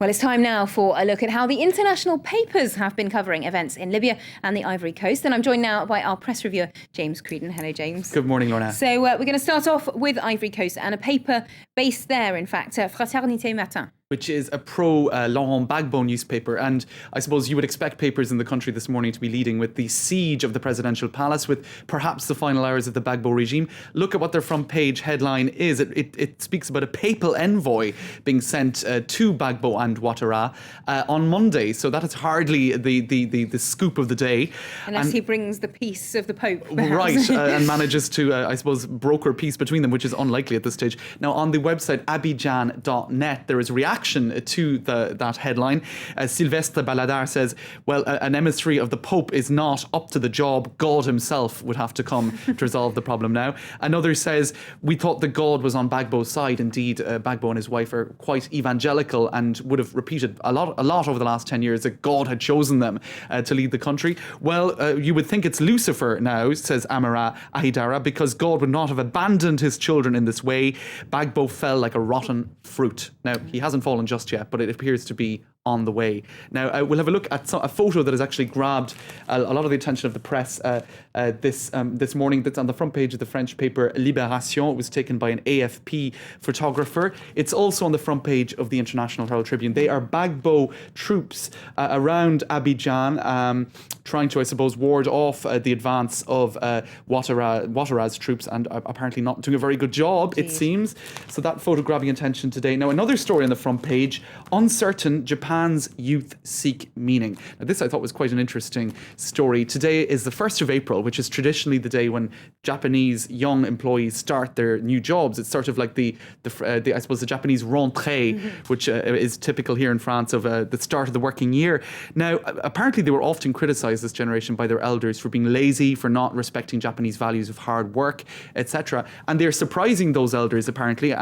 Well, it's time now for a look at how the international papers have been covering events in Libya and the Ivory Coast. And I'm joined now by our press reviewer, James Creedon. Hello, James. Good morning, Lorna. So we're going to start off with Ivory Coast and a paper based there, in fact, Fraternité Matin, which is a pro-Laurent Gbagbo newspaper. And I suppose you would expect papers in the country this morning to be leading with the siege of the presidential palace, with perhaps the final hours of the Gbagbo regime. Look at what their front page headline is. It speaks about a papal envoy being sent to Gbagbo and Ouattara on Monday. So that is hardly the scoop of the day. Unless he brings the peace of the Pope. Right, and manages to, I suppose, broker peace between them, which is unlikely at this stage. Now, on the website abidjan.net, there is a reaction to that headline. Sylvestre Baladar says, well, an emissary of the Pope is not up to the job. God himself would have to come to resolve the problem now. Another says, we thought that God was on Gbagbo's side. Indeed, Gbagbo and his wife are quite evangelical and would have repeated a lot over the last 10 years that God had chosen them to lead the country. Well, you would think it's Lucifer now, says Amara Ahidara, because God would not have abandoned his children in this way. Gbagbo fell like a rotten fruit. Now, he hasn't fallen just yet, but it appears to be on the way. Now, we'll have a look at a photo that has actually grabbed a lot of the attention of the press this morning. That's on the front page of the French paper Libération. It was taken by an AFP photographer. It's also on the front page of the International Herald Tribune. They are Gbagbo troops around Abidjan, trying to, I suppose, ward off the advance of Ouattara's troops, and apparently not doing a very good job, it seems. So that photo grabbing attention today. Now, another story on the front page, uncertain Japan's youth seek meaning. Now, this I thought was quite an interesting story. Today is the 1st of April, which is traditionally the day when Japanese young employees start their new jobs. It's sort of like the I suppose, the Japanese rentrée, which is typical here in France of the start of the working year. Now, apparently they were often criticised, this generation, by their elders for being lazy, for not respecting Japanese values of hard work, etc. And they're surprising those elders, apparently,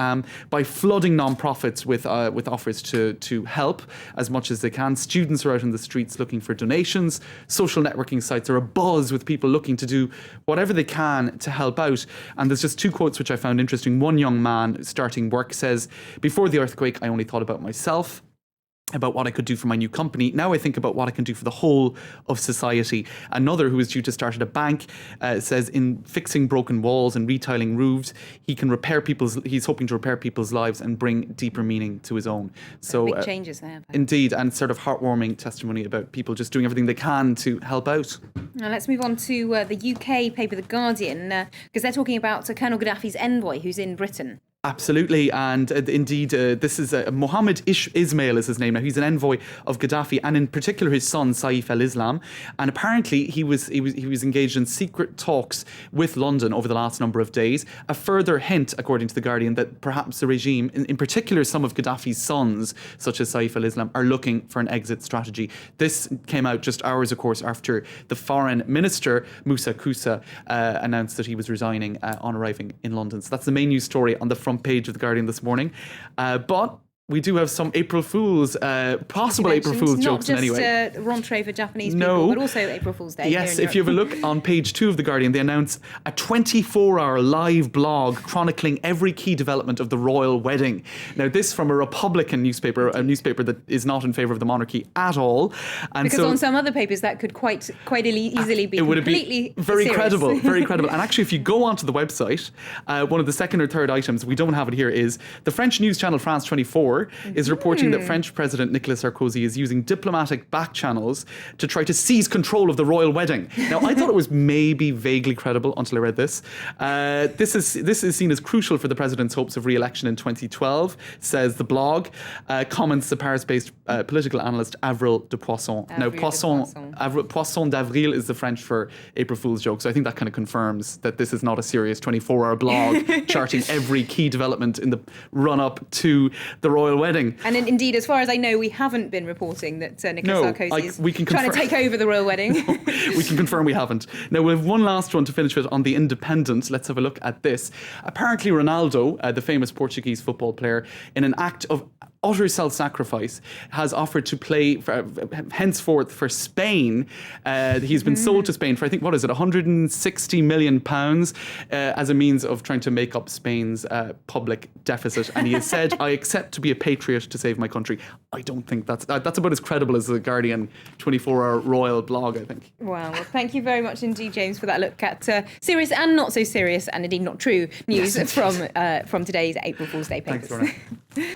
by flooding non-profits with offers to help as much as they can. Students are out in the streets looking for donations. Social networking sites are abuzz with people looking to do whatever they can to help out. And there's just two quotes which I found interesting. One young man starting work says, "Before the earthquake, I only thought about myself, about what I could do for my new company. Now I think about what I can do for the whole of society." Another, who is due to start at a bank, says in fixing broken walls and retiling roofs, he's hoping to repair people's lives and bring deeper meaning to his own. So big changes there. Indeed, and sort of heartwarming testimony about people just doing everything they can to help out. Now let's move on to the UK paper, The Guardian, because they're talking about Colonel Gaddafi's envoy who's in Britain. Absolutely, and indeed, this is Mohammed Ismail is his name. Now, he's an envoy of Gaddafi, and in particular his son Saif al-Islam. And apparently, he was engaged in secret talks with London over the last number of days. A further hint, according to the Guardian, that perhaps the regime, in particular some of Gaddafi's sons, such as Saif al-Islam, are looking for an exit strategy. This came out just hours, of course, after the foreign minister Moussa Koussa announced that he was resigning on arriving in London. So that's the main news story on the front page of the Guardian this morning. But we do have some April Fools, possible April Fools jokes in any way. Not just rentrée for Japanese people, but also April Fool's Day. Yes, if you have a look on page 2 of The Guardian, they announce a 24-hour live blog chronicling every key development of the royal wedding. Now, this from a Republican newspaper, a newspaper that is not in favour of the monarchy at all. And because on some other papers that could quite easily be completely very serious. credible, very credible. And actually, if you go onto the website, one of the second or third items, we don't have it here, is the French news channel France 24 is reporting that French President Nicolas Sarkozy is using diplomatic back channels to try to seize control of the royal wedding. Now, I thought it was maybe vaguely credible until I read this. This is seen as crucial for the president's hopes of re-election in 2012, says the blog. Comments the Paris-based political analyst Avril de Poisson. Now, Poisson d'Avril is the French for April Fool's joke, so I think that kind of confirms that this is not a serious 24-hour blog charting every key development in the run-up to the royal wedding. And indeed, as far as I know, we haven't been reporting that Nicolas Sarkozy is trying to take over the royal wedding. We can confirm we haven't. Now, we have one last one to finish with on The Independent. Let's have a look at this. Apparently, Ronaldo, the famous Portuguese football player, in an act of utter self-sacrifice, has offered to play henceforth for Spain. He's been sold to Spain for, I think, what is it, £160 million as a means of trying to make up Spain's public deficit. And he has said, I accept to be a patriot to save my country. I don't think that's about as credible as the Guardian 24-hour royal blog, I think. Wow. Well, thank you very much indeed, James, for that look at serious and not so serious and indeed not true news from today's April Fool's Day papers. Thanks, Lorna.